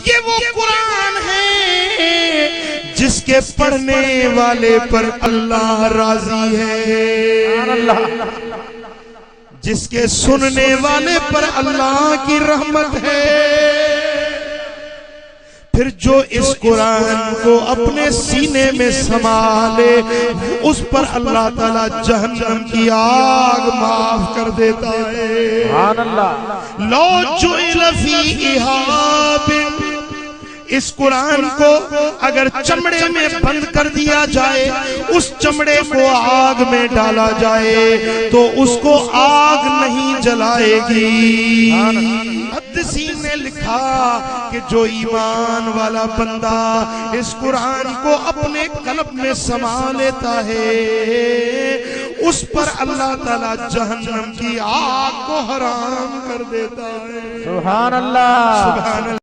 ये वो कुरान है जिसके पढ़ने वाले पर अल्लाह राजी है, जिसके सुनने वाले पर अल्लाह की रहमत है। फिर जो इस कुरान को अपने सीने में संभाले उस पर अल्लाह ताला जहन्नम की आग माफ कर देता है। लो जुइल फी इहाबिन, इस कुरान को अगर चमड़े में बंद कर दिया जाए, उस चमड़े को आग में डाला जाए तो उसको आग नहीं जलाएगी। मुहद्दिसीन ने लिखा कि जो ईमान वाला बंदा इस कुरान को अपने कल्ब में समा लेता है उस पर अल्लाह ताला जहन्नम की आग को हराम कर देता है। सुभान अल्लाह, सुभान अल्लाह।